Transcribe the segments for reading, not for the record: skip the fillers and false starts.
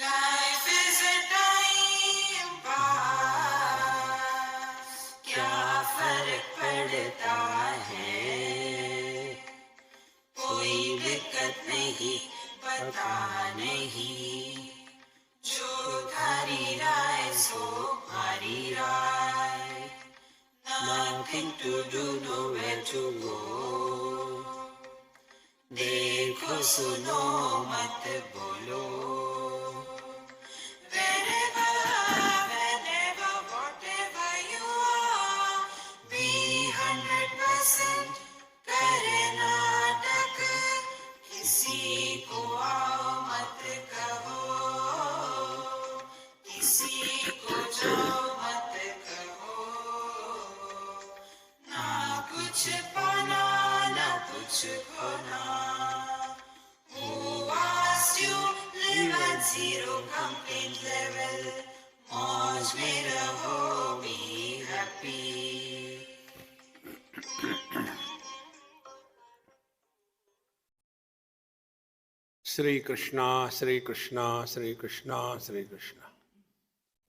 Life is a time pass, क्या फर्क पड़ता है, कोई दिक्कत नहीं, पता नहीं, जो धारी राय सो हमारी राय, nothing to do, nowhere to go, देखो सुनो मत बोलो, wherever, whenever, whatever you are, be 100%, करे नाटक, किसी को आओ मत कहो, किसी को जाओ मत कहो, ना कुछ पाना ना कुछ खोना, who asked you live at zero complaint level, मौज में रहो, be happy. Shri Krishna, Shri Krishna, Shri Krishna, Shri Krishna.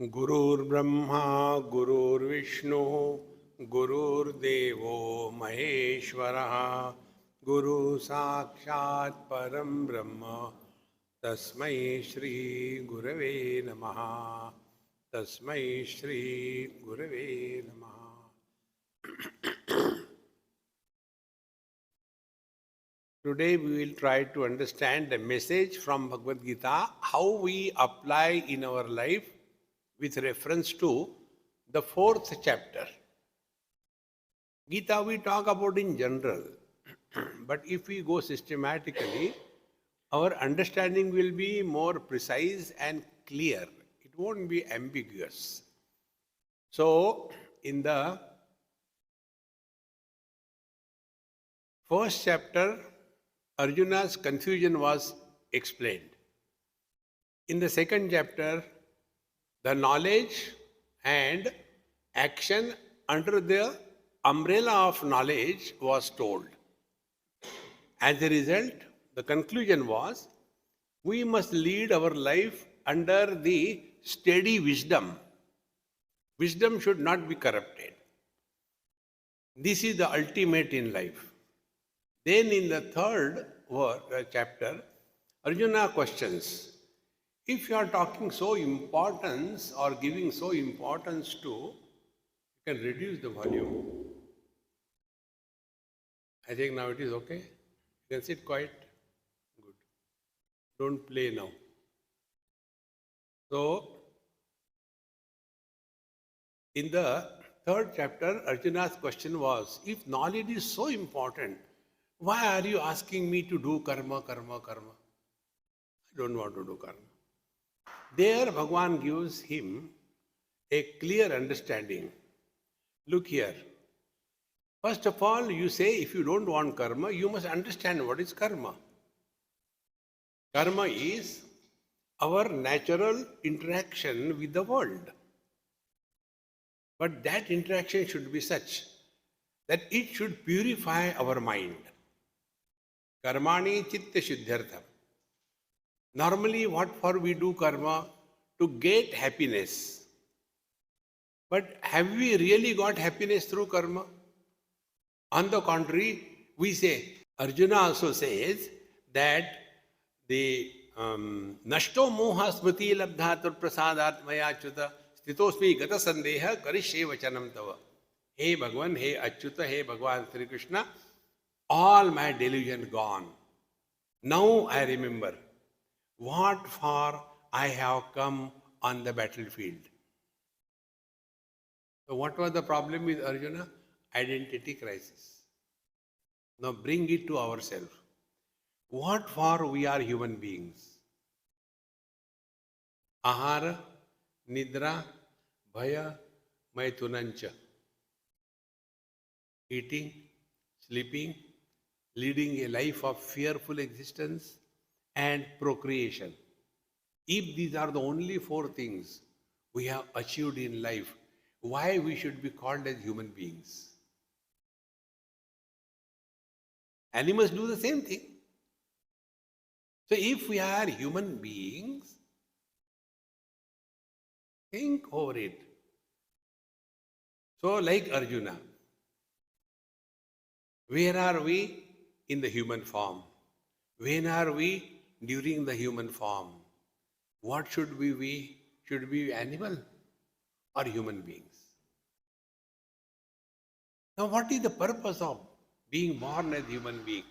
Gurur Brahma, Gurur Vishnu, Gurur Devo Maheshwara, Guru Sakshat Param Brahma, Tasmai Shri Gurave Namaha, Tasmai Shri Gurave Namaha. Today we will try to understand the message from Bhagavad Gita, how we apply in our life with reference to the 4th chapter. Gita we talk about in general, but if we go systematically, our understanding will be more precise and clear. It won't be ambiguous. So, in the first chapter, Arjuna's confusion was explained. In the second chapter, the knowledge and action under the umbrella of knowledge was told. As a result, the conclusion was, we must lead our life under the steady wisdom. Wisdom should not be corrupted. This is the ultimate in life. Then in the third chapter, Arjuna questions, if you are talking so importance or giving so importance to, you can reduce the volume. I think now it is okay. You can sit quiet. Good. Don't play now. So, in the third chapter, Arjuna's question was, if knowledge is so important, why are you asking me to do karma, karma, karma? I don't want to do karma. There, Bhagavan gives him a clear understanding. Look here. First of all, you say if you don't want karma, you must understand what is karma. Karma is our natural interaction with the world. But that interaction should be such that it should purify our mind. Karmani chitta shuddhyartham. Normally, what for we do karma? To get happiness. But have we really got happiness through karma? On the contrary, we say, Arjuna also says that the nashto moha smriti labdhatur prasadat maya achyuta stitosmi gata sandeha karishye vachanam tava. Hey Bhagavan, hey Achyuta, hey Bhagavan Sri Krishna, all my delusion gone. Now I remember what for I have come on the battlefield. So what was the problem with Arjuna? Identity crisis. Now bring it to ourselves. What for we are human beings? Ahara, Nidra, Bhaya, Maithunancha. Eating, sleeping, leading a life of fearful existence and procreation. If these are the only 4 things we have achieved in life, why we should be called as human beings? Animals do the same thing. So if we are human beings, think over it. So like Arjuna, where are we in the human form? When are we during the human form? What should we be? Should we be animal or human beings? Now what is the purpose of being born as human being?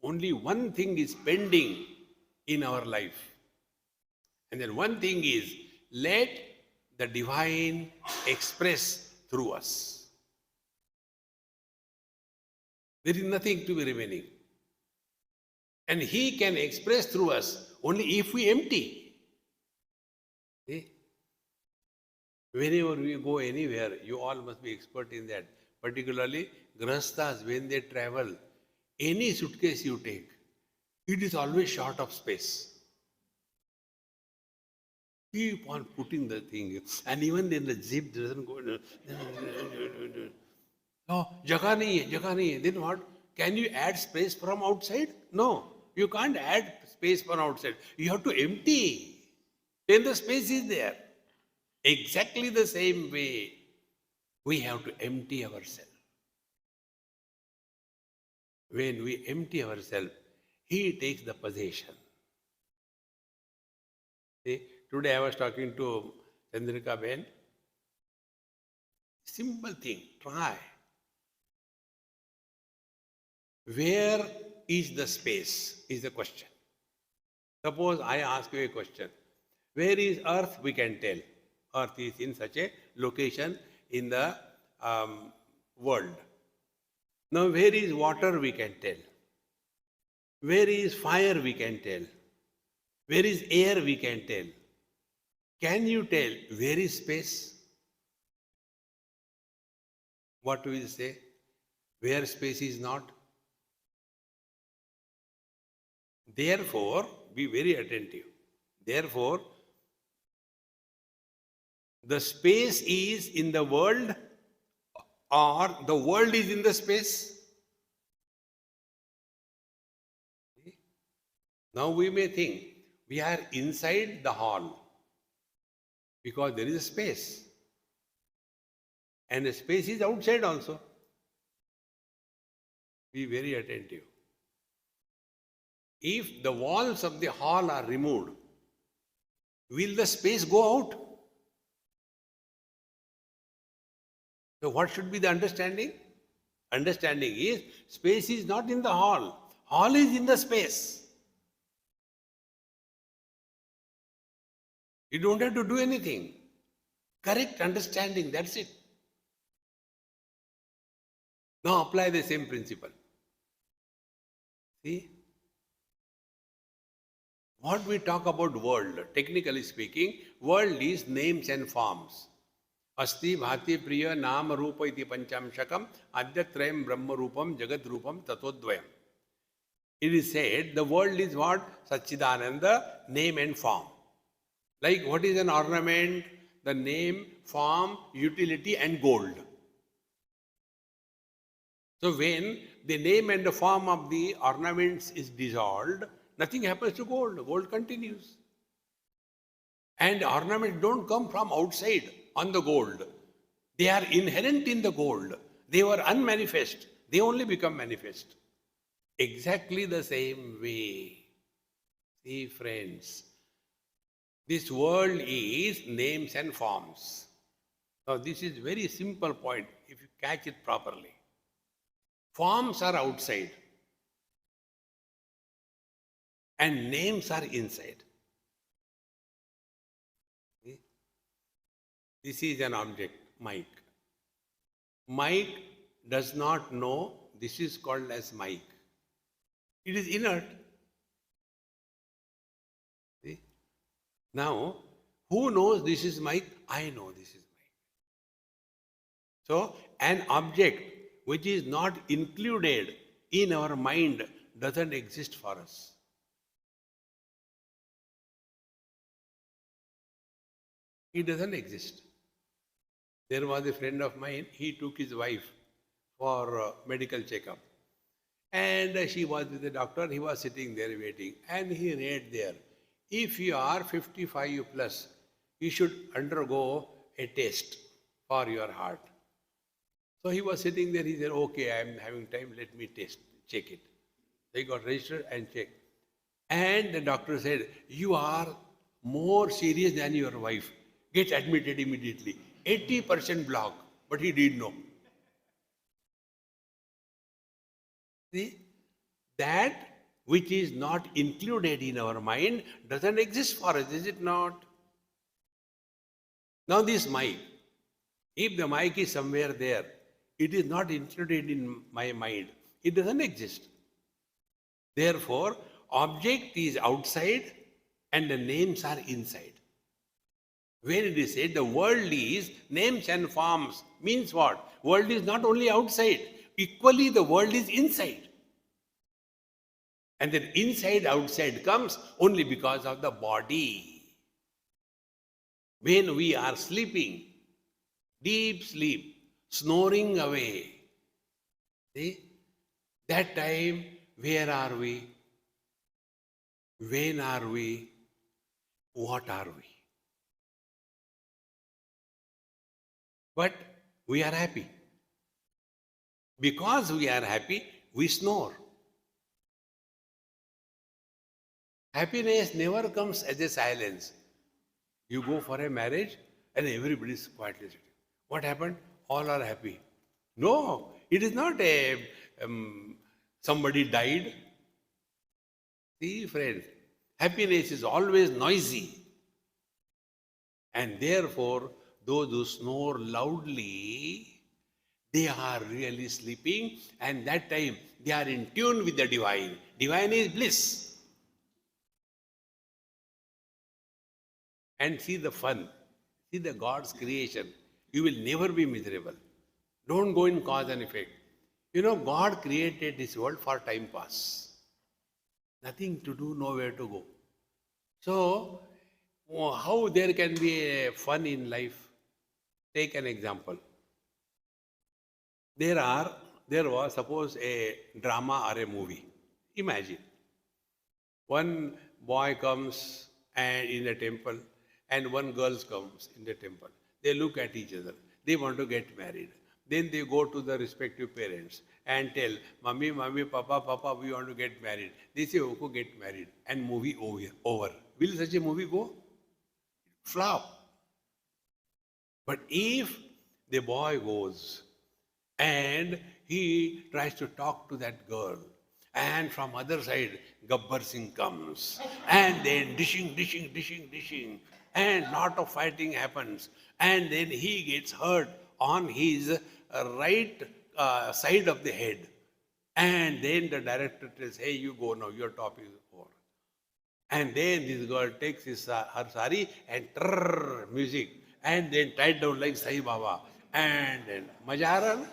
Only one thing is pending in our life. And then one thing is, let the divine express through us. There is nothing to be remaining. And he can express through us only if we empty. See? Whenever we go anywhere, you all must be expert in that. Particularly Grahasthas, when they travel, any suitcase you take, it is always short of space. Keep on putting the thing, and even then the zip doesn't go. No, jagah nahi hai, jagah nahi hai. Then what? Can you add space from outside? No, you can't add space from outside. You have to empty. Then the space is there. Exactly the same way, we have to empty ourselves. When we empty ourselves, he takes the possession. See, today I was talking to Chandrika Ben. Simple thing, try. Where is the space is the question. Suppose I ask you a question. Where is earth? We can tell. Earth is in such a location in the world. Now where is water? We can tell. Where is fire? We can tell. Where is air? We can tell. Can you tell where is space? What will we say? Where space is not? Therefore, be very attentive. Therefore, the space is in the world or the world is in the space? Now we may think we are inside the hall because there is a space. And the space is outside also. Be very attentive. If the walls of the hall are removed, will the space go out? So what should be the understanding? Understanding is space is not in the hall. Hall is in the space. You don't have to do anything. Correct understanding, that's it. Now apply the same principle. See? What we talk about world, technically speaking, world is names and forms. Asti bhati priya nama rupa iti panchamshakam adyatrayam brahma rupam jagat rupam tatodvayam. It is said the world is what? Satchidananda, name and form. Like what is an ornament? The name, form, utility and gold. So when the name and the form of the ornaments is dissolved, nothing happens to gold. Gold continues. And ornaments don't come from outside on the gold. They are inherent in the gold. They were unmanifest. They only become manifest. Exactly the same way. See, friends, this world is names and forms. Now, this is very simple point if you catch it properly. Forms are outside and names are inside. See? This is an object, mic. Mic does not know this is called as mic. It is inert. See? Now, who knows this is mic? I know this is mic. So, an object which is not included in our mind doesn't exist for us. It doesn't exist. There was a friend of mine, he took his wife for medical checkup. And she was with the doctor, he was sitting there waiting, and he read there, if you are 55 plus, you should undergo a test for your heart. So he was sitting there, he said, okay, I am having time, let me check it. They got registered and checked. And the doctor said, you are more serious than your wife. Get admitted immediately. 80% block. But he didn't know. See, that which is not included in our mind doesn't exist for us, is it not? Now this mic, if the mic is somewhere there, it is not included in my mind. It doesn't exist. Therefore, object is outside and the names are inside. When it is said the world is names and forms, means what? World is not only outside, equally the world is inside. And then inside, outside comes only because of the body. When we are sleeping, deep sleep, snoring away, see, that time, where are we? When are we? What are we? But we are happy. Because we are happy, we snore. Happiness never comes as a silence. You go for a marriage and everybody is quietly sitting. What happened? All are happy. No, it is not a somebody died. See, friends, happiness is always noisy. And therefore, those who snore loudly, they are really sleeping, and that time they are in tune with the divine. Divine is bliss. And see the fun, see the God's creation. You will never be miserable. Don't go in cause and effect. You know, God created this world for time pass. Nothing to do, nowhere to go. So, how there can be a fun in life? Take an example. There was, suppose, a drama or a movie. Imagine. One boy comes and in a temple and one girl comes in the temple. They look at each other. They want to get married. Then they go to the respective parents and tell, Mummy, Mummy, Papa, Papa, we want to get married. They say, okay, get married. And movie over. Will such a movie go? Flop. But if the boy goes and he tries to talk to that girl, and from other side, Gabbar Singh comes, and then dishing, and lot of fighting happens, and then he gets hurt on his right side of the head, and then the director tells, hey, you go now, your topic is over. And then this girl takes her sari and music, and then tied down like Sai Baba, and then Majaran.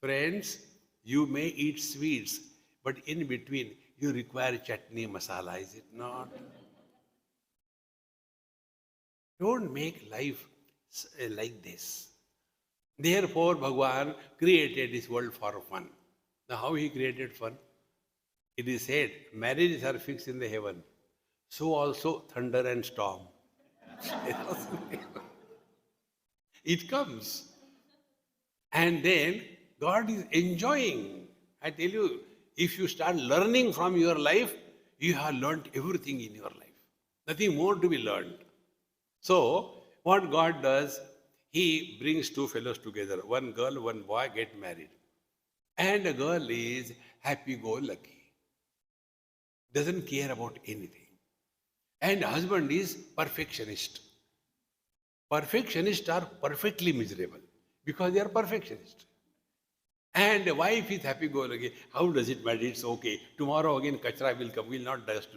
Friends, you may eat sweets, but in between you require chutney masala, is it not? Don't make life like this. Therefore, Bhagavan created this world for fun. Now, how he created fun? It is said, marriages are fixed in the heaven. So also thunder and storm. It comes. And then God is enjoying. I tell you, if you start learning from your life, you have learned everything in your life. Nothing more to be learned. So, what God does, He brings two fellows together. One girl, one boy get married. And the girl is happy-go-lucky. Doesn't care about anything. And the husband is perfectionist. Perfectionists are perfectly miserable because they are perfectionists. And the wife is happy-go-lucky. How does it matter? It's okay. Tomorrow again kachra will come. Will not dust.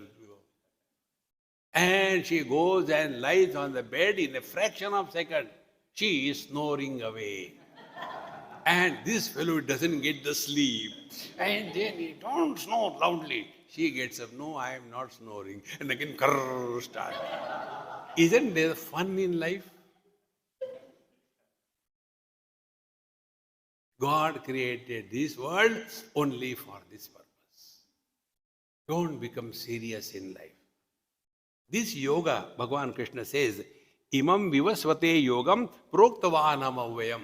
And she goes and lies on the bed in a fraction of a second. She is snoring away. And this fellow doesn't get the sleep. And then he don't snore loudly. She gets up. No, I am not snoring. And again, start. Isn't there fun in life? God created this world only for this purpose. Don't become serious in life. This yoga, Bhagavan Krishna says, Imam vivasvate yogam proktavanam avyam.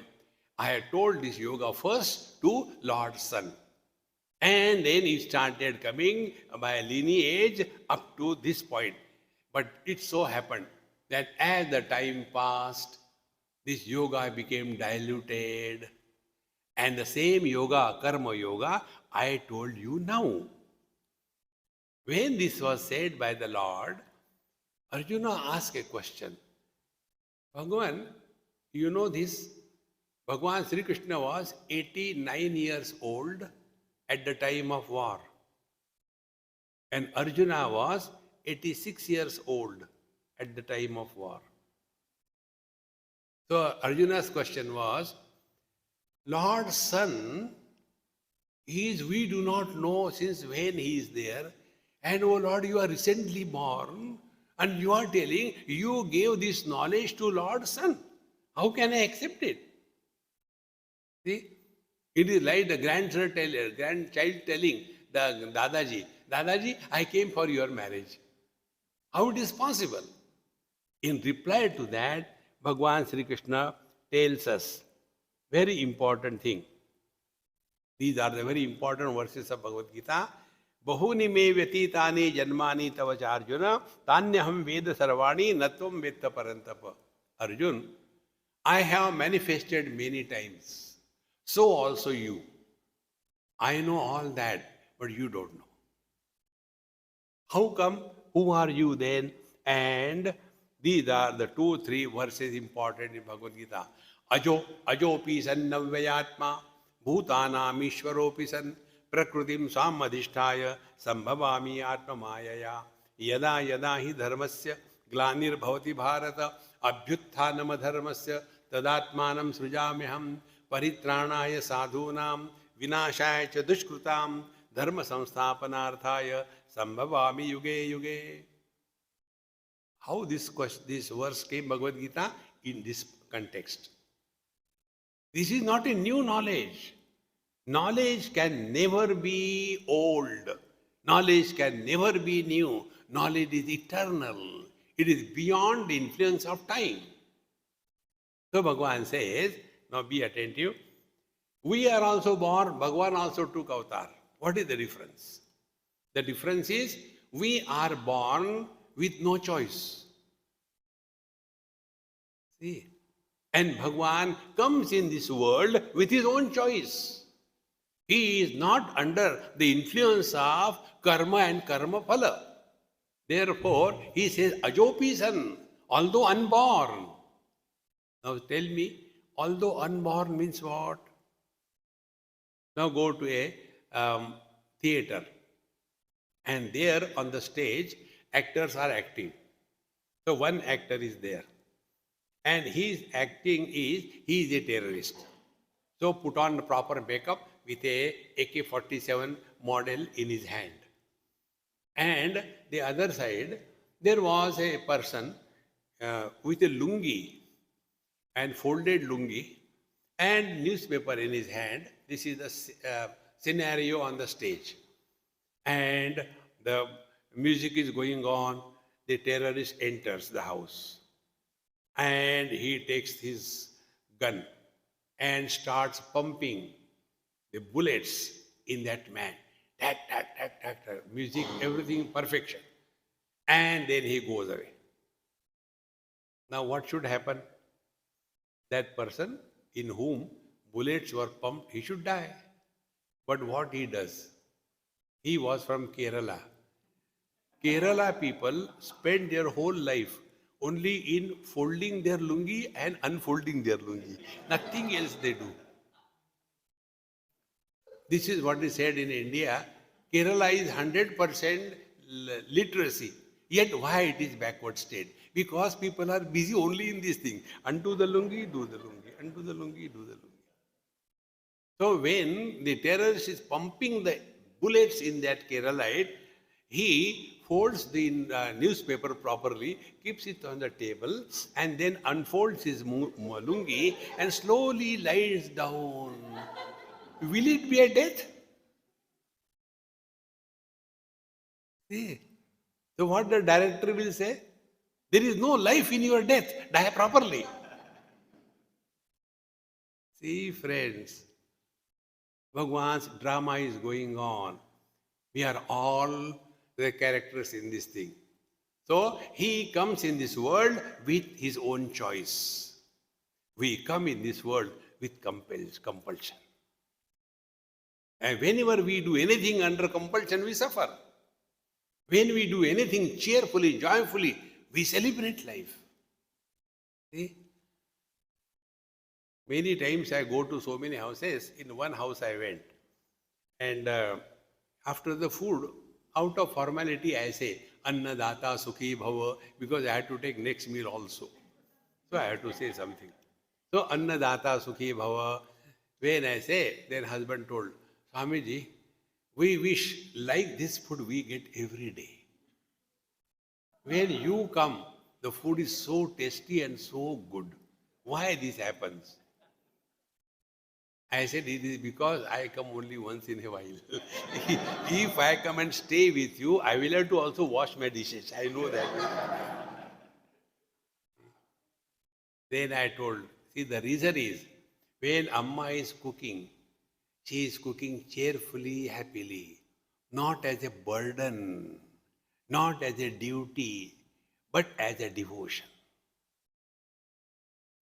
I had told this yoga first to Lord Sun. And then it started coming by lineage up to this point. But it so happened that as the time passed, this yoga became diluted. And the same yoga, karma yoga, I told you now. When this was said by the Lord, Arjuna asked a question. Bhagavan, you know this? Bhagavan Sri Krishna was 89 years old at the time of war. And Arjuna was 86 years old at the time of war. So Arjuna's question was, Lord Sun, we do not know since when he is there. And oh Lord, you are recently born. And you are telling, you gave this knowledge to Lord Sun. How can I accept it? See? It is like the grandchild telling the Dadaji, I came for your marriage. How it is possible? In reply to that, Bhagavan Sri Krishna tells us very important thing. These are the very important verses of Bhagavad Gita. Bahuni me vyatitani janmani tavacha Arjuna tanyaham veda sarvani natvam vetta parantapa. Arjun, I have manifested many times. So also you. I know all that, but you don't know. How come? Who are you then? And these are the 2-3 verses important in Bhagavad Gita. Ajopi san navyayatma bhutanam ishwaropi san prakritim samadhisthaya sambhavami atmamayaya yada yada hi dharmasya glanir bhavati bharata abhyutthanam dharmasya tadatmanam srijamyaham paritranaya sadhunam vinashaya cha dushkrutam dharma samsthapanarthaya sambhavami yuge yuge. How this verse came, Bhagavad Gita, in this context. This is not a new knowledge. Knowledge can never be old. Knowledge can never be new. Knowledge is eternal. It is beyond the influence of time. So Bhagavan says, now be attentive. We are also born, Bhagavan also took avatar. What is the difference? The difference is, we are born with no choice. See? And Bhagavan comes in this world with his own choice. He is not under the influence of karma and karma phala. Therefore, he says, Ajopi san, although unborn. Now tell me, although unborn means what? Now go to a theater. And there on the stage, actors are acting. So one actor is there. And his acting is, he is a terrorist. So put on the proper makeup with a AK-47 model in his hand. And the other side, there was a person with a lungi and folded lungi and newspaper in his hand. This is the scenario on the stage. And the music is going on. The terrorist enters the house. And he takes his gun and starts pumping the bullets in that man. Tack, tack, tack, tack, tack. Music, everything perfection. And then he goes away. Now what should happen? That person in whom bullets were pumped, he should die. But what he does? He was from Kerala. Kerala people spend their whole life only in folding their lungi and unfolding their lungi. Nothing else they do. This is what is said in India. Kerala is 100% literacy. Yet why it is backward state? Because people are busy only in this thing. Undo the lungi, do the lungi. Undo the lungi, do the lungi. So when the terrorist is pumping the bullets in that Keralite, He folds the newspaper properly, keeps it on the table, and then unfolds his lungi and slowly lies down. Will it be a death? See? So what the director will say? There is no life in your death. Die properly. See, friends, Bhagwan's drama is going on. We are all the characters in this thing. So he comes in this world with his own choice. We come in this world with compulsion. And whenever we do anything under compulsion, we suffer. When we do anything cheerfully, joyfully, we celebrate life. See? Many times I go to so many houses. In one house I went. And after the food, out of formality, I say, Anna Data Sukhi Bhava, because I had to take next meal also. So I had to say something. So Anna Data Sukhi Bhava, when I say, then husband told, Swamiji, we wish like this food we get every day. When you come, the food is so tasty and so good. Why this happens? I said, it is because I come only once in a while. If I come and stay with you, I will have to also wash my dishes. I know that. Then I told, see, the reason is, when Amma is cooking, she is cooking cheerfully, happily, not as a burden, not as a duty, but as a devotion.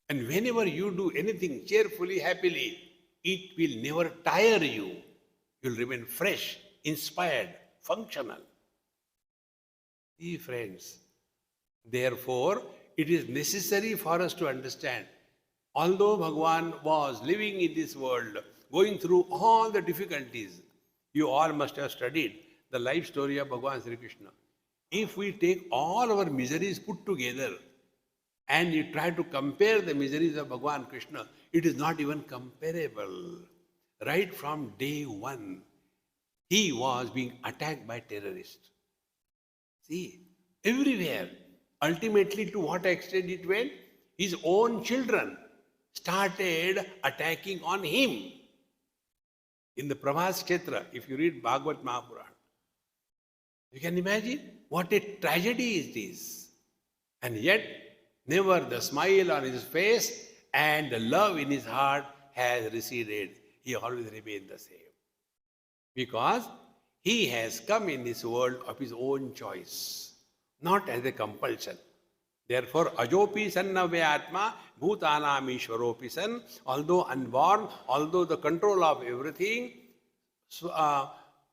And whenever you do anything cheerfully, happily, it will never tire you. You'll remain fresh, inspired, functional. See, friends, therefore, it is necessary for us to understand, although Bhagwan was living in this world, going through all the difficulties, you all must have studied the life story of Bhagwan Sri Krishna. If we take all our miseries put together and you try to compare the miseries of Bhagwan Krishna, it is not even comparable. Right from day one, he was being attacked by terrorists. See, everywhere. Ultimately, to what extent it went? His own children started attacking on him. In the Prabhas Kshetra, if you read Bhagavad Mahapuran, you can imagine what a tragedy it is. And yet, never the smile on his face and the love in his heart has receded. He always remained the same. Because he has come in this world of his own choice, not as a compulsion. Therefore, ajopi sannavya atma bhutanam ishwaropi san, although unborn, although the control of everything,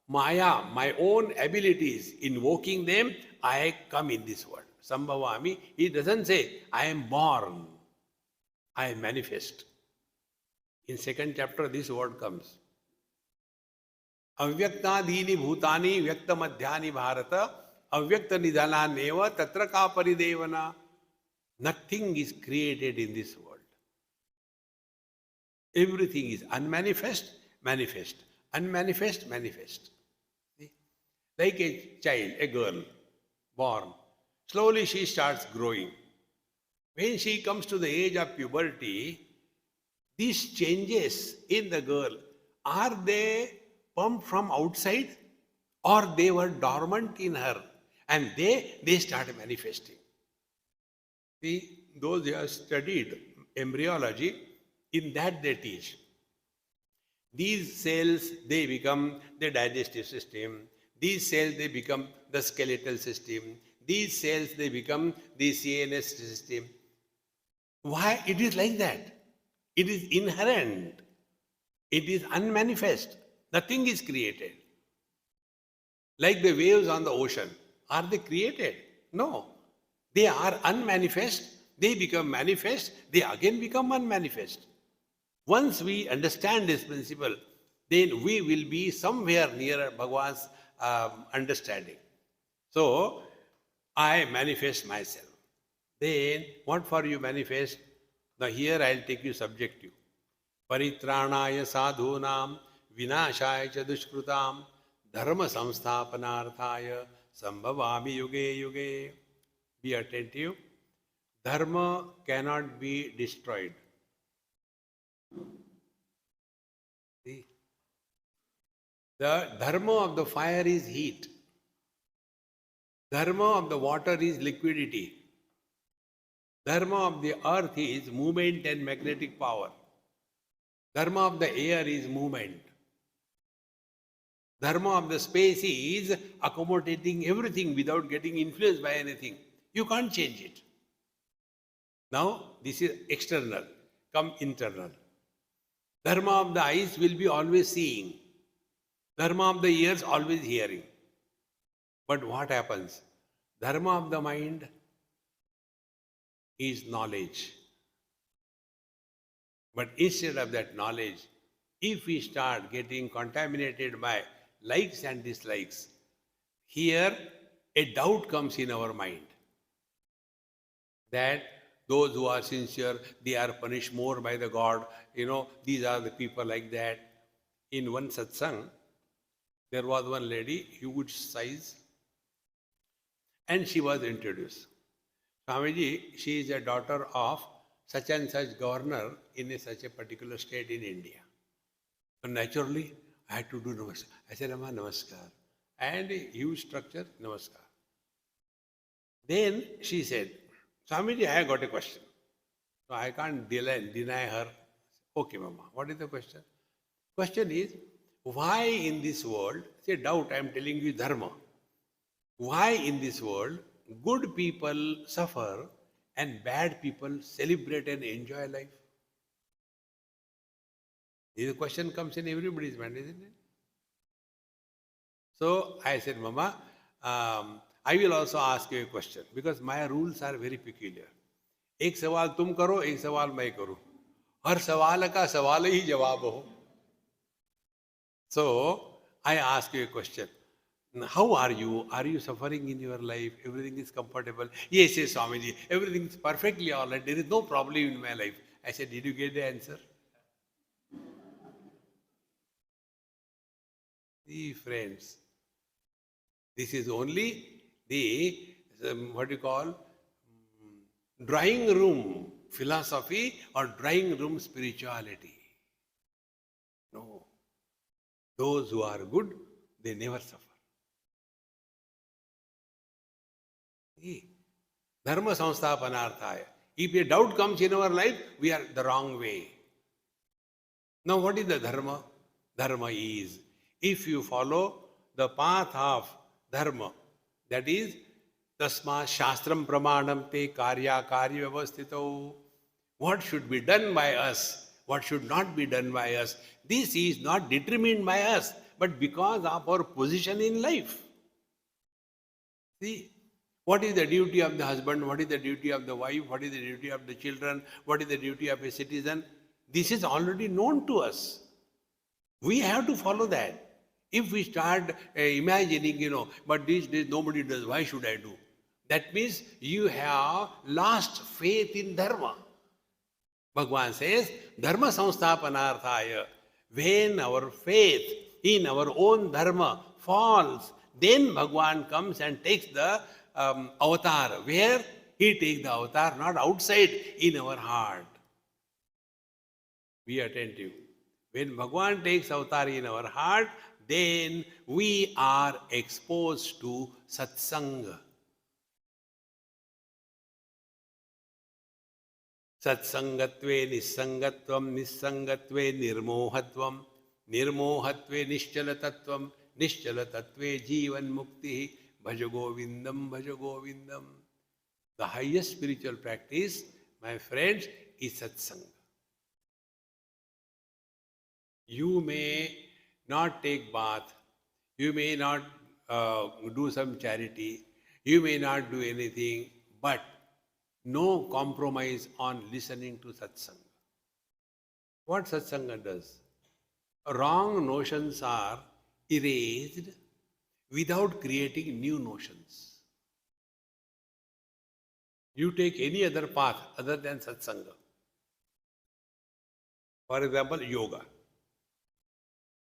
Maya, my own abilities, invoking them, I come in this world. Sambhavami, he doesn't say, I am born, I manifest. In second chapter, this word comes. Avyakta-dini bhutani vyakta madhyani bharata avyakta nidhana neva tatra ka paridevana. Nothing is created in this world. Everything is unmanifest, manifest. Unmanifest, manifest. See? Like a child, a girl, born. Slowly she starts growing. When she comes to the age of puberty, these changes in the girl, are they pumped from outside or they were dormant in her and they start manifesting? See, those who have studied embryology, in that they teach. These cells, they become the digestive system. These cells, they become the skeletal system. These cells, they become the CNS system. Why? It is like that. It is inherent. It is unmanifest. Nothing is created. Like the waves on the ocean. Are they created? No. They are unmanifest. They become manifest. They again become unmanifest. Once we understand this principle, then we will be somewhere nearer Bhagwan's understanding. So, I manifest myself. Then, what for you manifest? Now here I will take you subjective. Paritranaya sadhunam vinashaya cha dushkrutam dharma samsthapanarthaya sambhavami yuge yuge. Be attentive. Dharma cannot be destroyed. See? The dharma of the fire is heat. Dharma of the water is liquidity. Dharma of the earth is movement and magnetic power. Dharma of the air is movement. Dharma of the space is accommodating everything without getting influenced by anything. You can't change it. Now, this is external, come internal. Dharma of the eyes will be always seeing. Dharma of the ears always hearing. But what happens? Dharma of the mind is knowledge. But instead of that knowledge, if we start getting contaminated by likes and dislikes, here a doubt comes in our mind that those who are sincere, they are punished more by the God. These are the people like that. In one satsang, there was one lady, huge size, and she was introduced. Swamiji, she is a daughter of such and such governor in such a particular state in India. So naturally, I had to do namaskar. I said, Amma, namaskar. And a huge structure, namaskar. Then she said, Swamiji, I got a question. So I can't deny her. Okay, Mama, what is the question? Question is, why in this world, say doubt, I am telling you dharma. Why in this world good people suffer and bad people celebrate and enjoy life? This question comes in everybody's mind, isn't it? So I said, Mama, I will also ask you a question because my rules are very peculiar. एक सवाल तुम करो, एक सवाल मैं करूं. हर सवाल का सवाल ही जवाब हो. So I ask you a question. How are you? Are you suffering in your life? Everything is comfortable? Yes, yes, Swamiji. Everything is perfectly all right. There is no problem in my life. I said, did you get the answer? See, friends, this is only the, what you call, drawing room philosophy or drawing room spirituality. No. Those who are good, they never suffer. See, dharma samsthapanarthaya. If a doubt comes in our life, we are the wrong way. Now, what is the dharma? Dharma is, if you follow the path of dharma, that is, tasma shastram pramanam te karya karya vyavasthito. What should be done by us? What should not be done by us? This is not determined by us, but because of our position in life. See, what is the duty of the husband? What is the duty of the wife? What is the duty of the children? What is the duty of a citizen? This is already known to us. We have to follow that. If we start imagining, but these days nobody does, why should I do? That means you have lost faith in dharma. Bhagavan says, dharma samsthapanarthaya. When our faith in our own dharma falls, then Bhagavan comes and takes the avatar. Where? He takes the avatar, not outside, in our heart. Be attentive. When Bhagavan takes avatar in our heart, then we are exposed to satsanga. Satsangatve nissangatvam, nissangatve nirmohatvam, nirmohatve nischalatattvam, nischalatatve jivan mukti, bhaja govindam, bhaja govindam. The highest spiritual practice, my friends, is satsanga. You may not take bath, you may not do some charity, you may not do anything, but no compromise on listening to satsanga. What satsanga does? Wrong notions are erased without creating new notions. You take any other path other than satsanga. For example, yoga.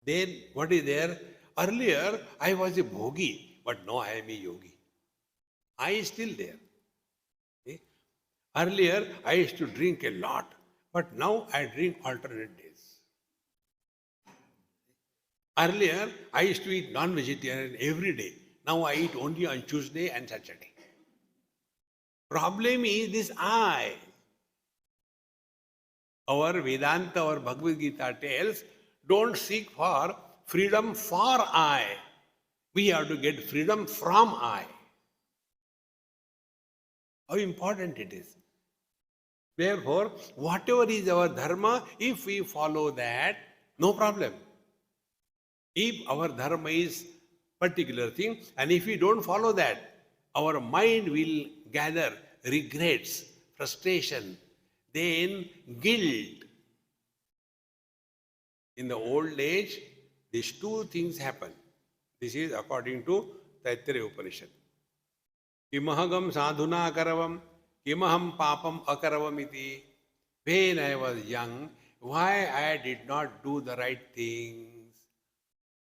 Then what is there? Earlier, I was a bhogi. but now I am a yogi. I is still there. See? Earlier, I used to drink a lot, but now I drink alternate days. Earlier, I used to eat non-vegetarian every day. Now I eat only on Tuesday and Saturday. Problem is this I. Our Vedanta or Bhagavad Gita tells, don't seek for freedom for I. We have to get freedom from I. How important it is. Therefore, whatever is our dharma, if we follow that, no problem. If our dharma is particular thing, and if we don't follow that, our mind will gather regrets, frustration, then guilt. In the old age, these two things happen. This is according to Taittiriya Upanishad. Kimahagam sadhuna akaravam, kimaham papam akaravam iti. When I was young, why I did not do the right things?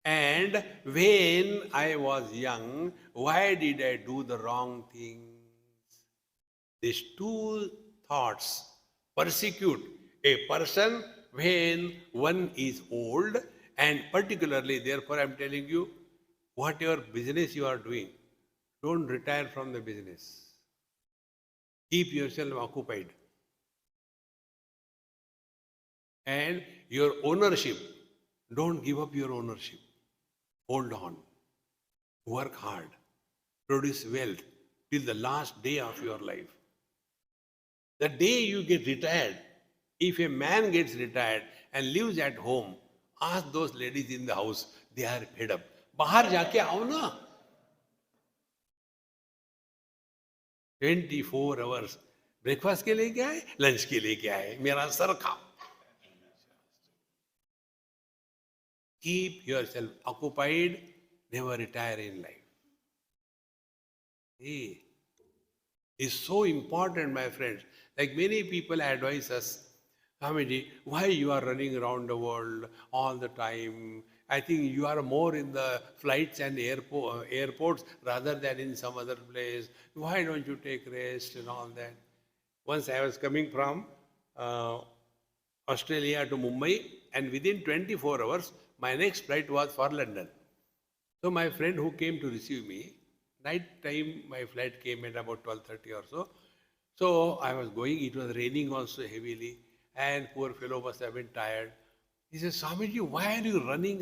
And when I was young, why did I do the wrong things? These two thoughts persecute a person when one is old, and particularly, therefore, I am telling you, whatever business you are doing, don't retire from the business. Keep yourself occupied. And your ownership, don't give up your ownership. Hold on. Work hard. Produce wealth till the last day of your life. The day you get retired, if a man gets retired and lives at home, ask those ladies in the house, they are fed up. बाहर जाके आओ ना. 24 hours. Breakfast के लिए क्या है, lunch के लिए क्या है, मेरा सर खाओ. Keep yourself occupied, never retire in life. Hey, it's so important, my friends. Like many people advise us, Swamiji, why you are running around the world all the time? I think you are more in the flights and airports rather than in some other place. Why don't you take rest and all that? Once I was coming from Australia to Mumbai, and within 24 hours, my next flight was for London. So my friend who came to receive me, night time my flight came at about 12:30 or so. So I was going, it was raining also heavily, and poor fellow must have been tired. He says, Swamiji, why are you running?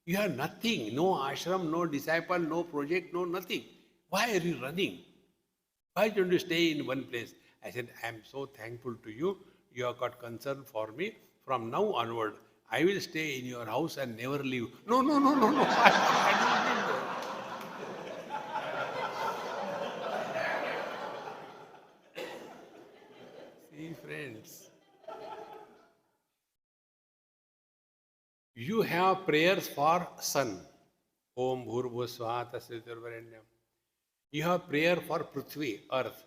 You have nothing, no ashram, no disciple, no project, no nothing. Why are you running? Why don't you stay in one place? I said, I am so thankful to you. You have got concern for me. From now onward, I will stay in your house and never leave. No. I don't mean that. See, friends, you have prayers for sun. Om Bhurvusva Tasriturvarenyam. You have prayer for Prithvi, earth.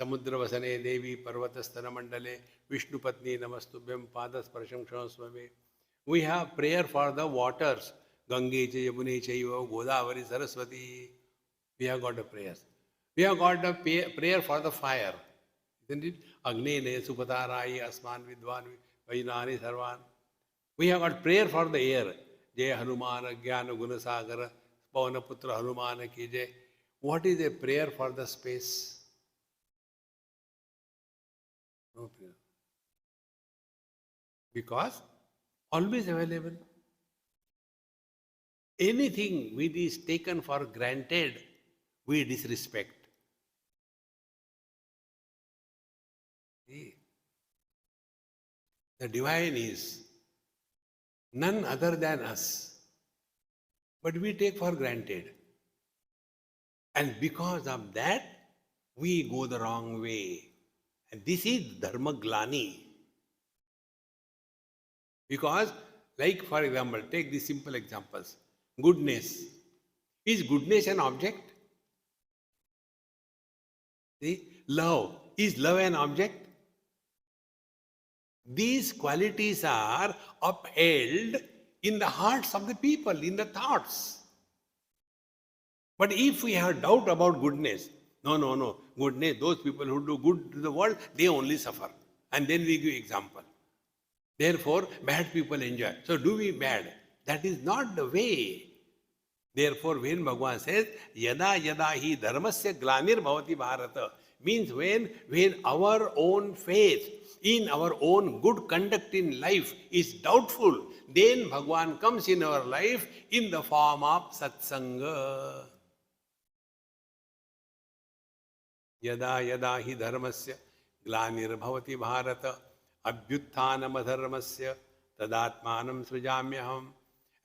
Samudra Vasane Devi Parvatastana Mandale Vishnu Patni Namastubhyam Padas Parasham Swami. We have prayer for the waters. Gange Cha Yamune Chaiva Godavari Saraswati. We have got a prayer. We have got a prayer for the fire. Isn't it? Agne Ne Supatarai Asman Vidvan Vainani Sarvan. We have got prayer for the air. Jai Hanumana Jnana Gunasagara Pavana Putra Hanumana Ki Jai. What is a prayer for the space? No prayer. Because always available. Anything which is taken for granted, we disrespect. See? The divine is none other than us, but we take for granted. And because of that, we go the wrong way. And this is dharma glani. Because, like for example, take these simple examples. Goodness. Is goodness an object? See? Love. Is love an object? These qualities are upheld in the hearts of the people, in the thoughts. But if we have doubt about goodness, no, goodness, those people who do good to the world, they only suffer. And then we give example. Therefore, bad people enjoy. So do we bad? That is not the way. Therefore, when Bhagavan says, yada yada hi dharmasya glanir bhavati bharata, means when our own faith in our own good conduct in life is doubtful, then Bhagavan comes in our life in the form of satsanga. Yada yada hi dharmasya glanir bhavati bharata abhyutthanam adharmasya tadatmanam srijamyaham.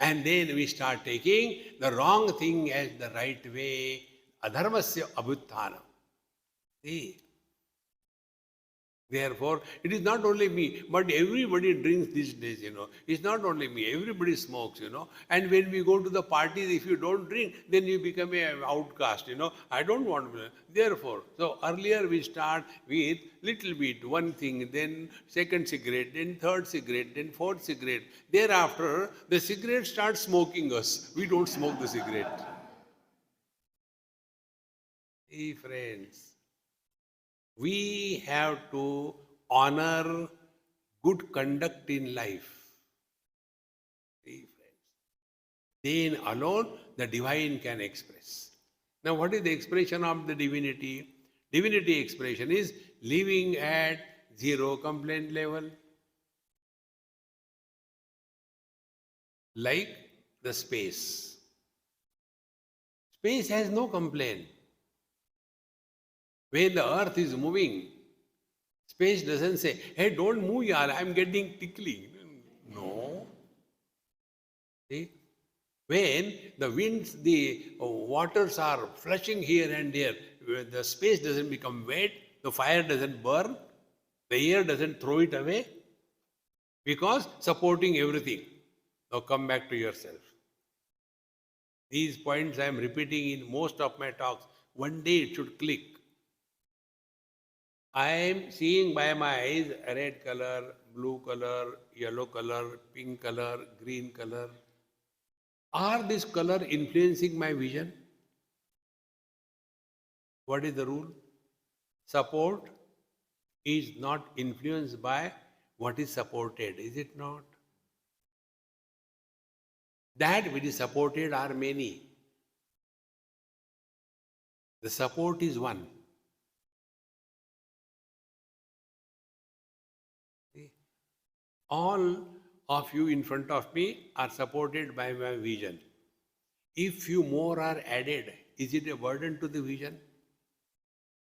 And then we start taking the wrong thing as the right way. Adharmasya abhyutthanam. See? Therefore, it is not only me, but everybody drinks these days, It's not only me, everybody smokes, And when we go to the parties, if you don't drink, then you become an outcast, I don't want to. Therefore, so earlier we start with little bit, one thing, then second cigarette, then third cigarette, then fourth cigarette. Thereafter, the cigarette starts smoking us. We don't smoke the cigarette. Hey, friends. We have to honor good conduct in life. See, friends. Then alone the divine can express. Now, what is the expression of the divinity? Divinity expression is living at zero complaint level. Like the space. Space has no complaint. When the earth is moving, space doesn't say, hey, don't move, yaar, I'm getting tickling. No. See? When the winds, the waters are flushing here and there, the space doesn't become wet, the fire doesn't burn, the air doesn't throw it away, because supporting everything. Now come back to yourself. These points I am repeating in most of my talks. One day it should click. I am seeing by my eyes a red color, blue color, yellow color, pink color, green color. Are this color influencing my vision? What is the rule? Support is not influenced by what is supported, is it not? That which is supported are many. The support is one. All of you in front of me are supported by my vision. If few more are added, is it a burden to the vision?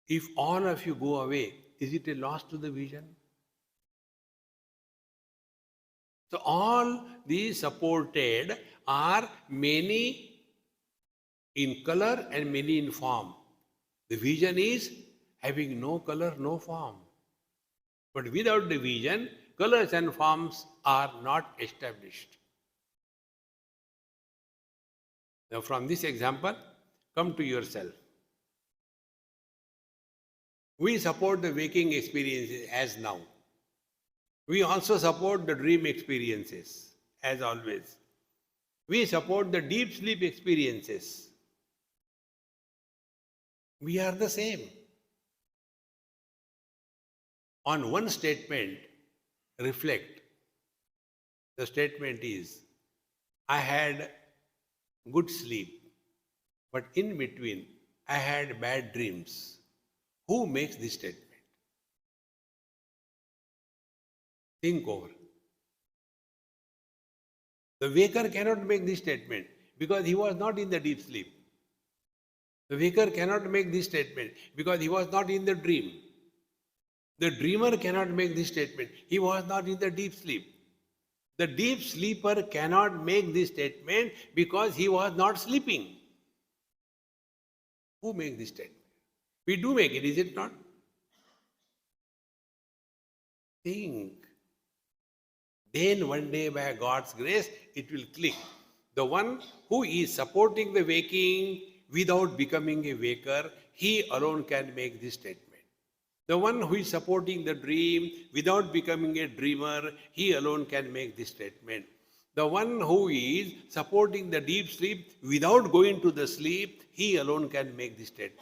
If all of you go away, is it a loss to the vision? So all these supported are many in color and many in form. The vision is having no color, no form. But without the vision, colors and forms are not established. Now from this example, come to yourself. We support the waking experiences as now. We also support the dream experiences as always. We support the deep sleep experiences. We are the same. On one statement, reflect. The statement is, I had good sleep, but in between, I had bad dreams. Who makes this statement? Think over. The waker cannot make this statement because he was not in the deep sleep. The waker cannot make this statement because he was not in the dream. The dreamer cannot make this statement. He was not in the deep sleep. The deep sleeper cannot make this statement because he was not sleeping. Who makes this statement? We do make it, is it not? Think. Then one day by God's grace, it will click. The one who is supporting the waking without becoming a waker, he alone can make this statement. The one who is supporting the dream without becoming a dreamer, he alone can make this statement. The one who is supporting the deep sleep without going to the sleep, he alone can make this statement.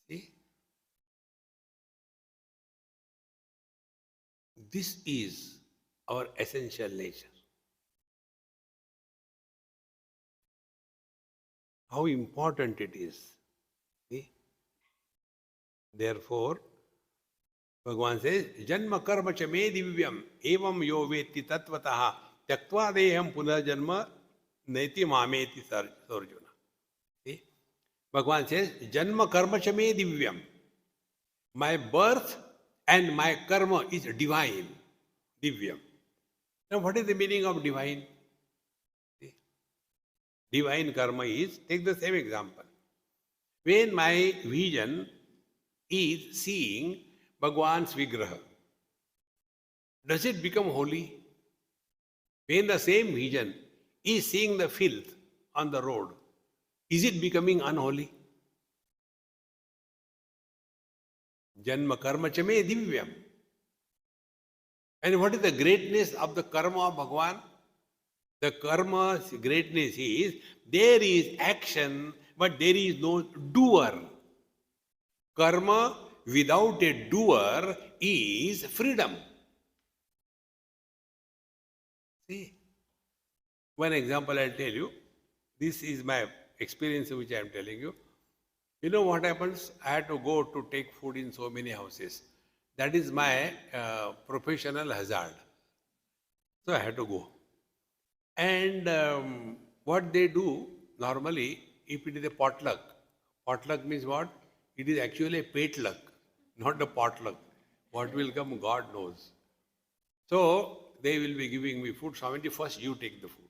See? This is our essential nature. How important it is. See? Therefore, Bhagavan says, Janma karma cha me divyam evam yo veti tatvataha tyaktva deham punarjanma neti mameti sarjuna. See? Bhagavan says, Janma karma cha me divyam. My birth and my karma is divine. Divyam. Now, what is the meaning of divine? See? Divine karma is, take the same example. When my vision is seeing Bhagwan's Vigraha, does it become holy? When the same vision is seeing the filth on the road, is it becoming unholy? Janma karma cha me divyam. And what is the greatness of the karma of Bhagwan? The karma's greatness is, there is action, but there is no doer. Karma without a doer is freedom. See, one example I'll tell you. This is my experience which I am telling you. You know what happens? I had to go to take food in so many houses. That is my professional hazard. So I had to go. And what they do normally, if it is a potluck means what? It is actually a petluck, not a potluck. What will come, God knows. So they will be giving me food. Swamiji, first you take the food.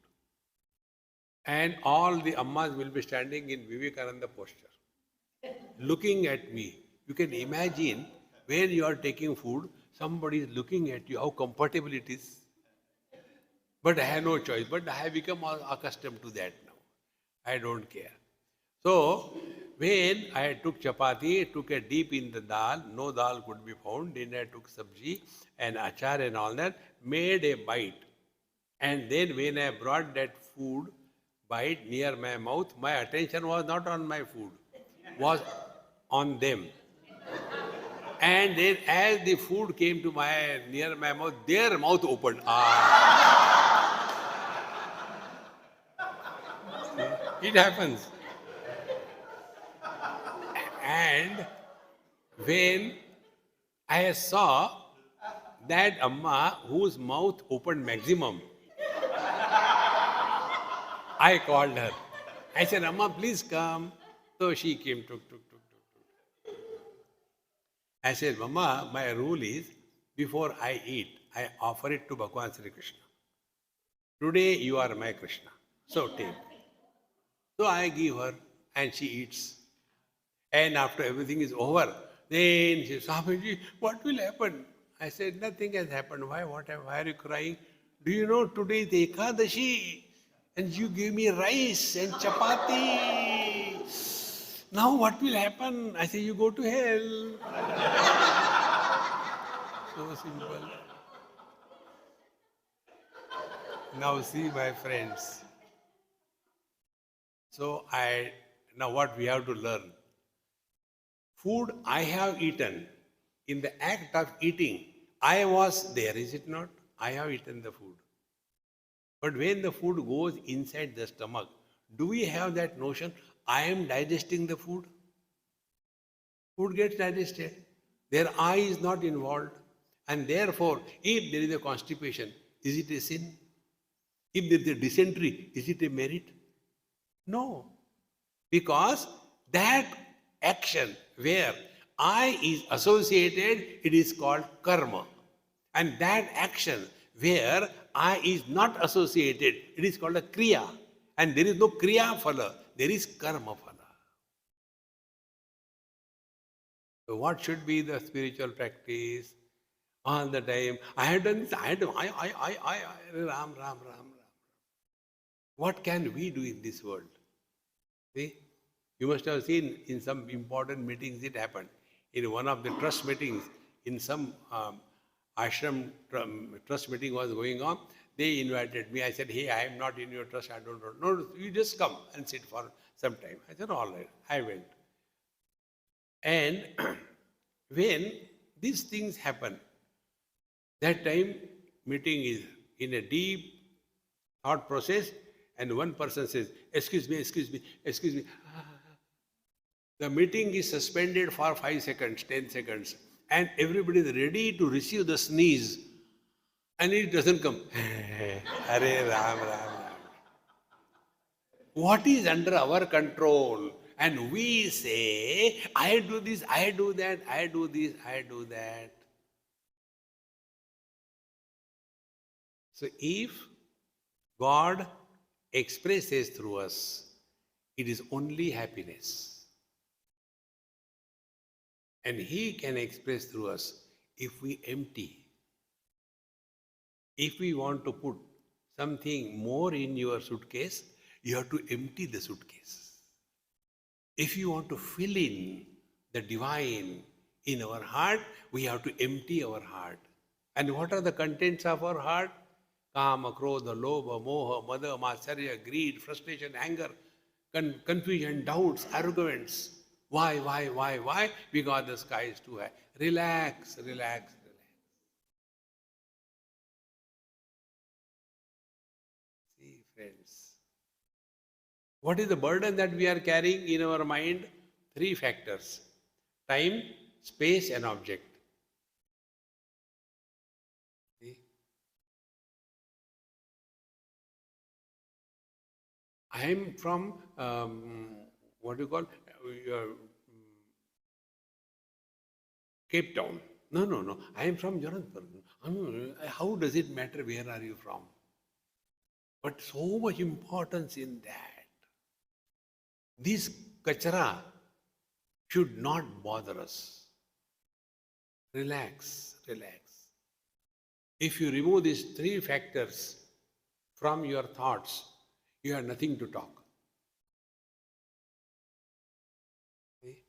And all the ammas will be standing in Vivekananda posture, looking at me. You can imagine when you are taking food, somebody is looking at you, how comfortable it is. But I have no choice. But I have become accustomed to that now. I don't care. So, when I took chapati, took a dip in the dal, no dal could be found, then I took sabji and achar and all that, made a bite. And then when I brought that food bite near my mouth, my attention was not on my food, was on them. And then as the food came to near my mouth, their mouth opened. It happens. And when I saw that Amma whose mouth opened maximum, I called her. I said, Amma, please come. So she came, tuk. I said, Mama, my rule is, before I eat, I offer it to Bhagavan Sri Krishna. Today you are my Krishna. So take. So I give her and she eats. And after everything is over, then she says, Swamiji, what will happen? I said, nothing has happened. Why are you crying? Do you know today is Ekadashi? And you give me rice and chapati. Now what will happen? I say, you go to hell. So simple. Now see, my friends. So now what we have to learn? Food I have eaten. In the act of eating, I was there, is it not? I have eaten the food. But when the food goes inside the stomach, do we have that notion, I am digesting the food? Food gets digested. Their eye is not involved. And therefore, if there is a constipation, is it a sin? If there is a dysentery, is it a merit? No. Because that action where I is associated, it is called karma. And that action where I is not associated, it is called a kriya. And there is no kriya phala, there is karma phala. So what should be the spiritual practice? All the time, I had done this, Ram. What can we do in this world? See, you must have seen in some important meetings it happened. In one of the trust meetings, in some ashram trust meeting was going on, they invited me. I said, hey, I am not in your trust, I don't know. No, you just come and sit for some time. I said, all right. I went. And when these things happen, that time meeting is in a deep thought process, and one person says, excuse me, excuse me, excuse me. The meeting is suspended for 5 seconds, 10 seconds, and everybody is ready to receive the sneeze, and it doesn't come. Hare Ram, Ram, Ram. What is under our control? And we say, I do this, I do that, I do this, I do that. So if God expresses through us, it is only happiness. And He can express through us if we empty. If we want to put something more in your suitcase, you have to empty the suitcase. If you want to fill in the divine in our heart, we have to empty our heart. And what are the contents of our heart? Kama, Krodha, Lobha, Moha, Mada, Matsarya, greed, frustration, anger, confusion, doubts, arrogance. Why? Because the sky is too high. Relax, relax, relax. See, friends. What is the burden that we are carrying in our mind? 3 factors: time, space, and object. See? I am from, what do you call, Cape Town. No. I am from Johannesburg. How does it matter where are you from? But so much importance in that. This kachara should not bother us. Relax, relax. If you remove these 3 factors from your thoughts, you have nothing to talk. See?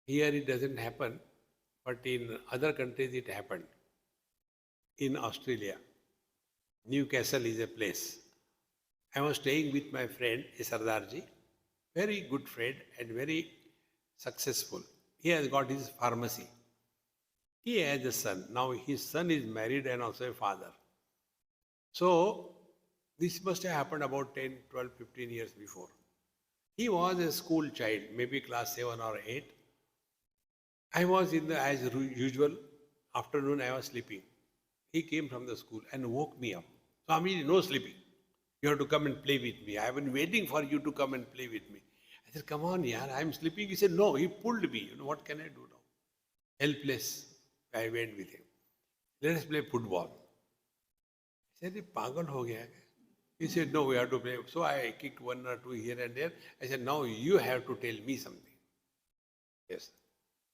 Here it doesn't happen, but in other countries it happened. In Australia, Newcastle is a place. I was staying with my friend, Sardarji, very good friend and very successful. He has got his pharmacy. He has a son. Now his son is married and also a father. So this must have happened about 10, 12, 15 years before. He was a school child, maybe class 7 or 8. I was as usual, afternoon I was sleeping. He came from the school and woke me up. Swami, no sleeping. You have to come and play with me. I have been waiting for you to come and play with me. I said, come on, yaar, I am sleeping. He said, no, he pulled me. What can I do now? Helpless. I went with him. Let us play football. I said, pagal ho gaya. He said, no, we have to play. So I kicked 1 or 2 here and there. I said, now you have to tell me something. Yes.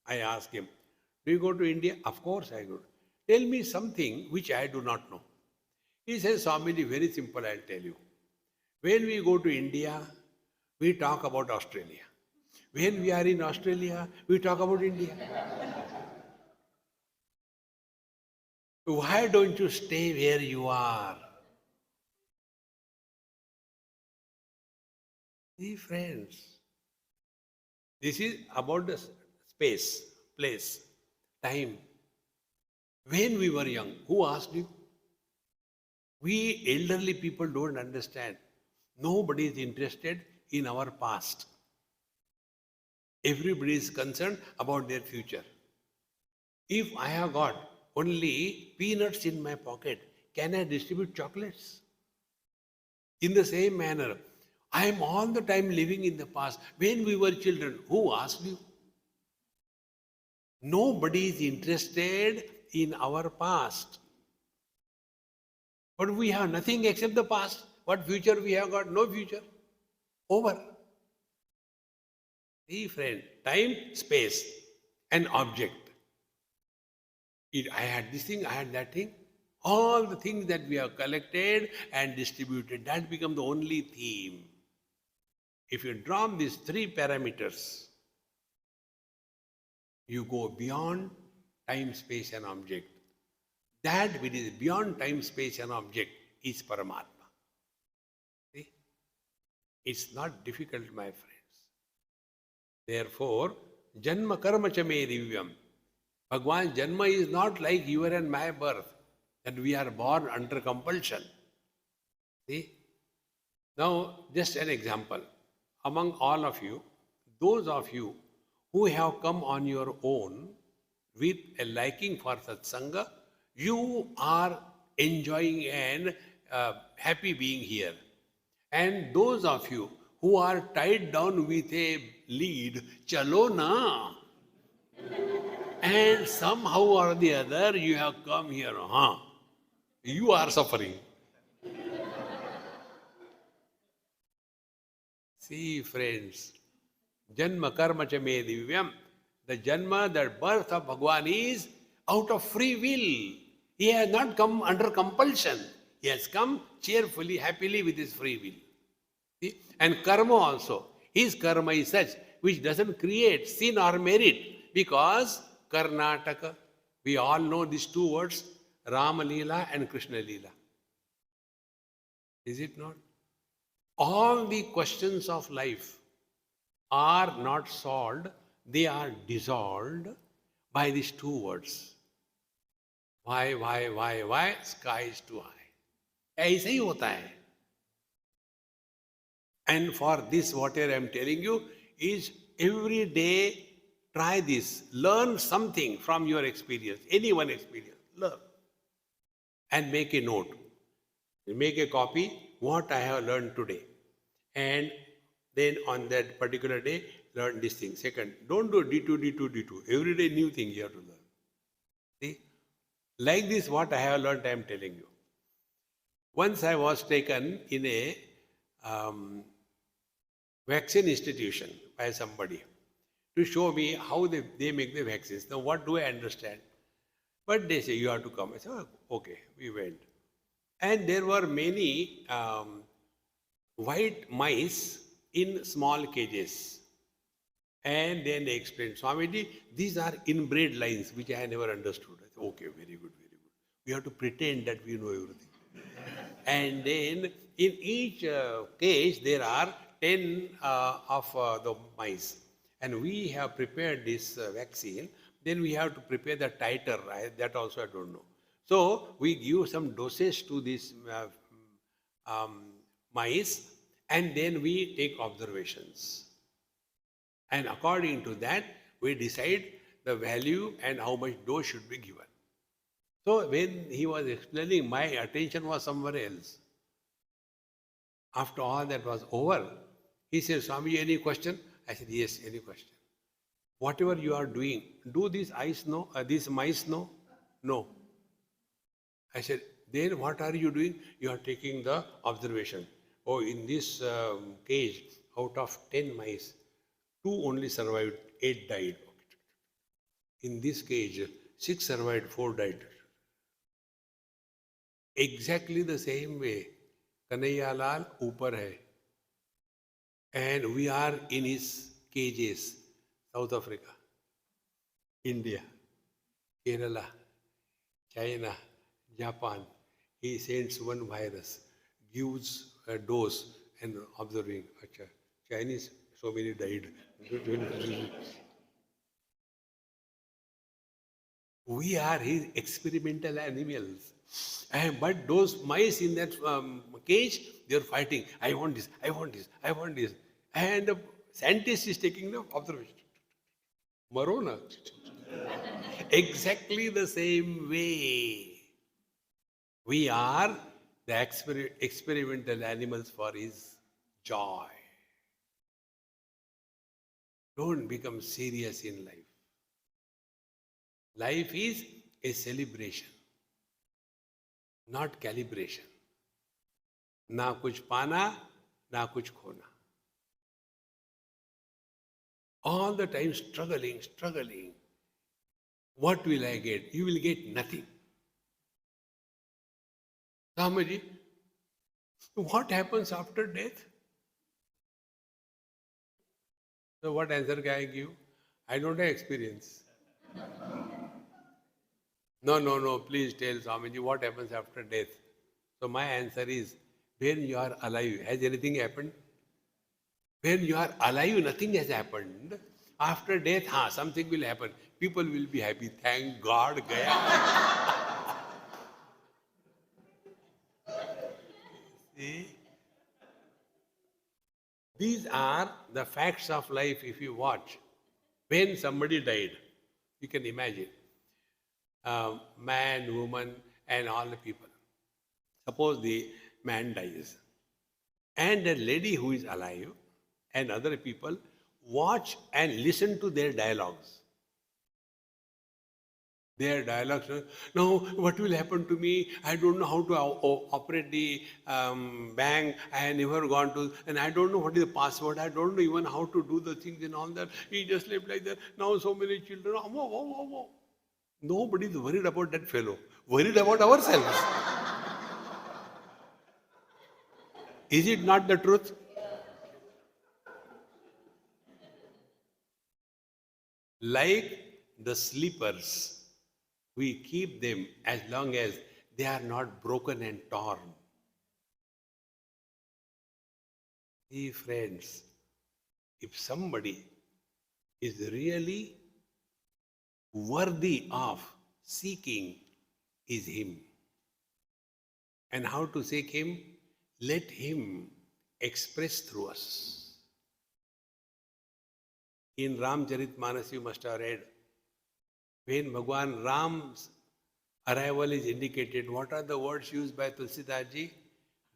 I asked him, do you go to India? Of course I go. Tell me something which I do not know. He says, Swamiji, very simple, I'll tell you. When we go to India, we talk about Australia. When we are in Australia, we talk about India. Why don't you stay where you are? See, friends, this is about the space, place, time. When we were young, who asked you? We elderly people don't understand. Nobody is interested in our past. Everybody is concerned about their future. If I have got only peanuts in my pocket, can I distribute chocolates? In the same manner, I am all the time living in the past. When we were children, who asked you? Nobody is interested in our past. But we have nothing except the past. What future we have got? No future. Over. See, friend, time, space, and object. I had this thing, I had that thing. All the things that we have collected and distributed, that become the only theme. If you drop these three parameters, you go beyond time, space and object. That which is beyond time, space and object is Paramatma. See? It's not difficult, my friends. Therefore, Janma Karma Cha Me Divyam. Bhagwan Janma is not like your and my birth, that we are born under compulsion. See? Now, just an example. Among all of you, those of you who have come on your own with a liking for satsanga, you are enjoying and happy being here. And those of you who are tied down with a lead, chalo na. And somehow or the other you have come here, you are suffering. See, friends, Janma karma cha me divyam. The Janma, the birth of Bhagwan is out of free will. He has not come under compulsion. He has come cheerfully, happily with his free will. See? And karma also. His karma is such which doesn't create sin or merit, because Karnataka, we all know these two words, Rama Leela and Krishna Leela. Is it not? All the questions of life are not solved, they are dissolved by these two words. Why? Sky is too high. ऐसे ही होता है. And for this, whatever I am telling you is every day try this. Learn something from your experience, any one experience. Learn. And make a note. Make a copy, what I have learned today. And then on that particular day, learn this thing. Second, don't do D2. Every day new thing you have to learn. See? Like this, what I have learned, I am telling you. Once I was taken in a vaccine institution by somebody to show me how they make the vaccines. Now, what do I understand? But they say, you have to come. I said, oh, okay, we went. And there were many white mice in small cages. And then they explained, Swamiji, these are inbred lines, which I never understood. I said, okay, very good. We have to pretend that we know everything. And then in each cage, there are 10 of the mice. And we have prepared this vaccine. Then we have to prepare the titer. That also I don't know. So we give some dosage to these mice, and then we take observations. And according to that, we decide the value and how much dose should be given. So when he was explaining, my attention was somewhere else. After all that was over, he said, Swami, any question? I said, yes, any question. Whatever you are doing, do these mice know? No. I said, then what are you doing? You are taking the observation. Oh, in this cage, out of 10 mice, 2 only survived, 8 died. In this cage, 6 survived, 4 died. Exactly the same way, Kanhaiya Lal upar hai. And we are in his cages, South Africa, India, Kerala, China, Japan. He sends one virus, gives a dose, and observing, Chinese, so many died. We are his experimental animals. But those mice in that cage, they are fighting. I want this. And the scientist is taking the observation. Marona. Exactly the same way. We are the experimental animals for his joy. Don't become serious in life. Life is a celebration, not calibration. Na kuch pana, na kuch khona. All the time struggling. What will I get? You will get nothing. Swamiji, what happens after death? So what answer can I give? I don't have experience. No, please tell Swamiji what happens after death. So my answer is, when you are alive, has anything happened? When you are alive, nothing has happened. After death, something will happen. People will be happy. Thank God, gaya. See? These are the facts of life if you watch. When somebody died, you can imagine. Man, woman, and all the people. Suppose the man dies. And a lady who is alive and other people watch and listen to their dialogues. Their dialogues, no, what will happen to me? I don't know how to operate the bank. I have never gone to, and I don't know what is the password. I don't know even how to do the things and all that. He just lived like that. Now so many children. Whoa. Nobody is worried about that fellow. Worried about ourselves. Is it not the truth? Like the sleepers, we keep them as long as they are not broken and torn. See, friends, if somebody is really worthy of seeking, is Him. And how to seek Him? Let Him express through us. In Ramcharitmanas, you must have read, when Bhagwan Ram's arrival is indicated, what are the words used by Tulsidas ji?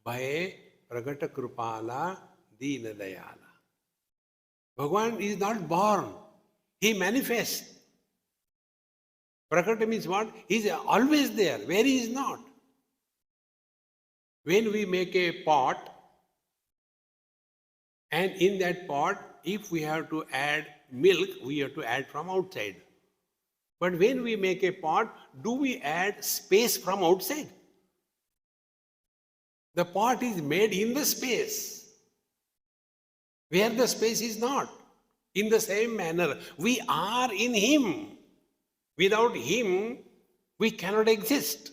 Bhaye pragata krupala deena dayala. Bhagwan is not born. He manifests. Prakata means what? He is always there, where he is not. When we make a pot, and in that pot, if we have to add milk, we have to add from outside. But when we make a pot, do we add space from outside? The pot is made in the space, where the space is not. In the same manner, we are in Him. Without Him, we cannot exist.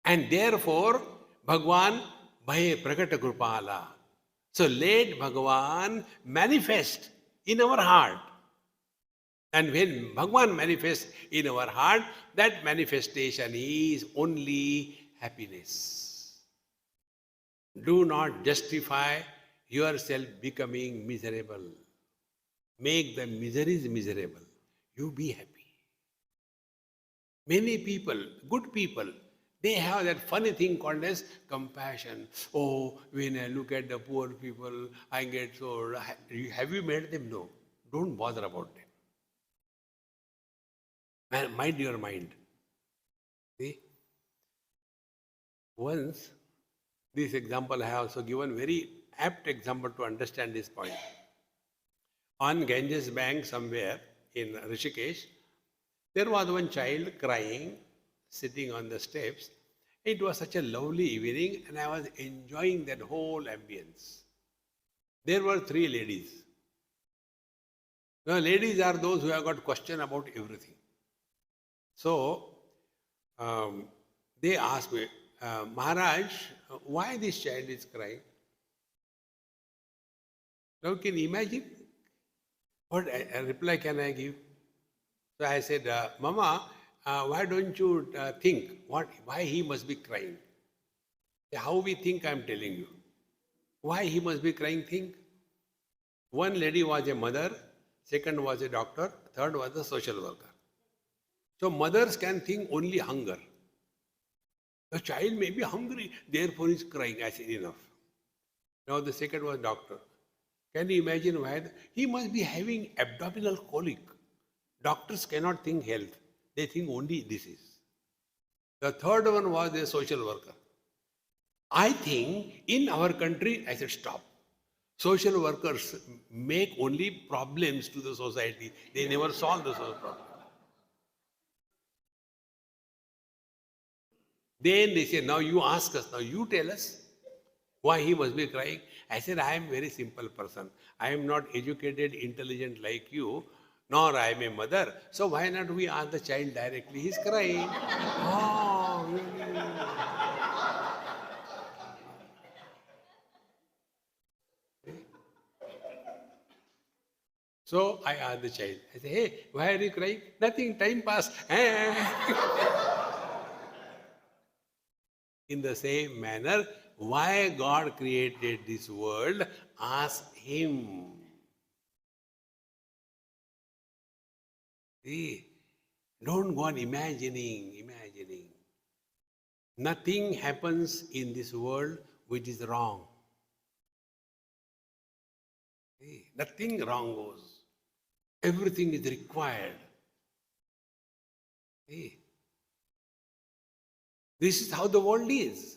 And therefore, Bhagwan Bhaye Prakata Krupala. So let Bhagwan manifest in our heart. And when Bhagwan manifests in our heart, that manifestation is only happiness. Do not justify yourself becoming miserable. Make the miseries miserable. You be happy. Many people, good people, they have that funny thing called as compassion. Oh, when I look at the poor people, I get so... Have you made them? No. Don't bother about them. Mind your mind. See? Once, this example I have also given, very apt example to understand this point. On Ganges bank somewhere in Rishikesh, there was one child crying, sitting on the steps. It was such a lovely evening and I was enjoying that whole ambience. There were 3 ladies. Now, ladies are those who have got question about everything. So, they asked me, Maharaj, why this child is crying? Now, can you imagine? What a reply can I give? So I said, Mama, why don't you think why he must be crying? How we think, I am telling you. Why he must be crying, think. One lady was a mother, second was a doctor, third was a social worker. So mothers can think only hunger. The child may be hungry, therefore he is crying. I said, enough. Now the second was doctor. Can you imagine why? He must be having abdominal colic. Doctors cannot think health. They think only disease. The third one was a social worker. I think in our country, I said, stop. Social workers make only problems to the society. They never solve the social problem. Then they say, now you ask us, now you tell us. Why he must be crying? I said, I am a very simple person. I am not educated, intelligent like you, nor I am a mother. So why not we ask the child directly? He's crying. Oh, really? So I asked the child. I said, hey, why are you crying? Nothing, time pass. In the same manner, why God created this world? Ask Him. See, don't go on imagining. Nothing happens in this world which is wrong. See, nothing wrong goes. Everything is required. See, this is how the world is.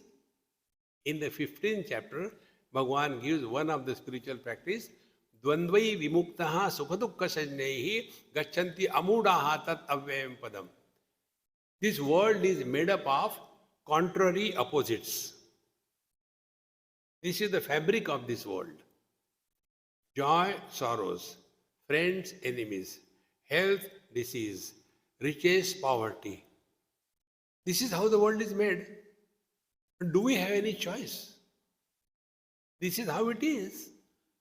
In the 15th chapter, Bhagavan gives one of the spiritual practice. Dvandvai vimuktaha sukhadukkha sanyahi gachanti amudaha tat avyayam padam. This world is made up of contrary opposites. This is the fabric of this world. Joy, sorrows, friends, enemies, health, disease, riches, poverty. This is how the world is made. Do we have any choice? This is how it is.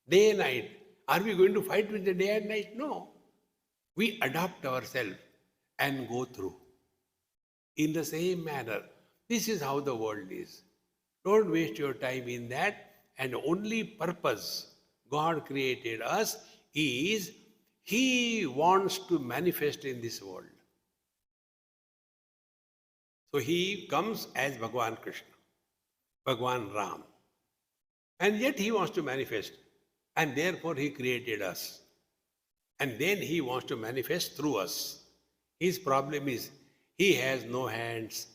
Day and night. Are we going to fight with the day and night? No. We adapt ourselves and go through. In the same manner, this is how the world is. Don't waste your time in that. And only purpose God created us is He wants to manifest in this world. So He comes as Bhagavan Krishna, Bhagavan Ram. And yet He wants to manifest. And therefore He created us. And then He wants to manifest through us. His problem is He has no hands.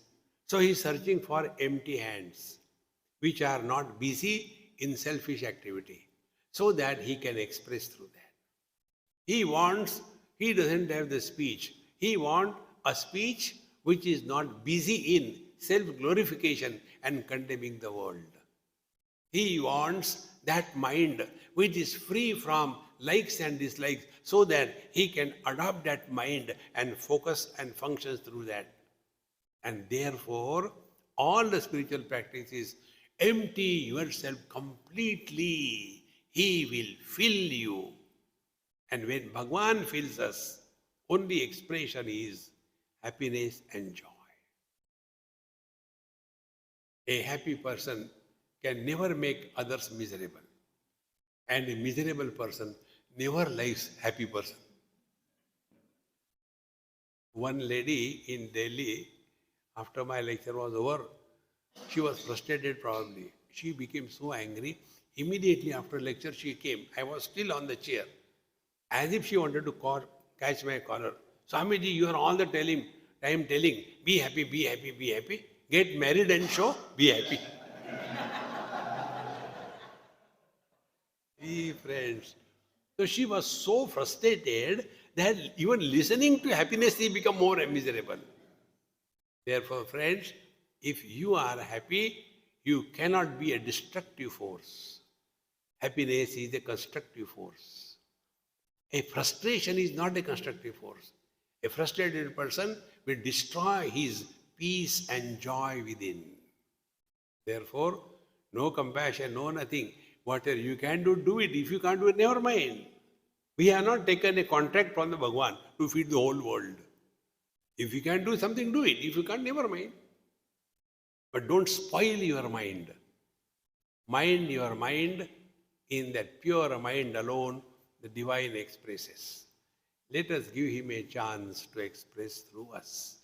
So He is searching for empty hands, which are not busy in selfish activity, so that He can express through that. He doesn't have the speech. He wants a speech which is not busy in self-glorification and condemning the world. He wants that mind which is free from likes and dislikes, so that he can adopt that mind and focus and functions through that. And therefore, all the spiritual practices, empty yourself completely. He will fill you. And when Bhagavan fills us, only expression is happiness and joy. A happy person can never make others miserable. And a miserable person never likes happy person. One lady in Delhi, after my lecture was over, she was frustrated probably. She became so angry. Immediately after lecture she came. I was still on the chair. As if she wanted to catch my collar. Swamiji, you are all the time telling, be happy, be happy, be happy. Get married and show, be happy. Friends. So she was so frustrated that even listening to happiness, she became more miserable. Therefore, friends, if you are happy, you cannot be a destructive force. Happiness is a constructive force. A frustration is not a constructive force. A frustrated person will destroy his peace and joy within. Therefore, no compassion, no nothing. Whatever you can do, do it. If you can't do it, never mind. We have not taken a contract from the Bhagavan to feed the whole world. If you can do something, do it. If you can't, never mind. But don't spoil your mind. Mind your mind. In that pure mind alone, the divine expresses. Let us give Him a chance to express through us.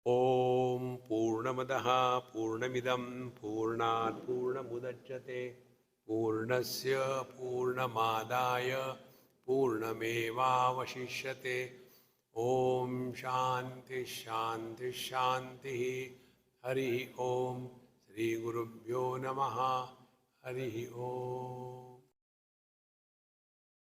Om Purnamadaha Purnamidam Purnat Purnamudachyate Purnasya Purnamadaya Purnamevavashishyate. Om Shanti Shanti Shanti. Hari Om. Sri Gurubhyo Namaha. Hari Om.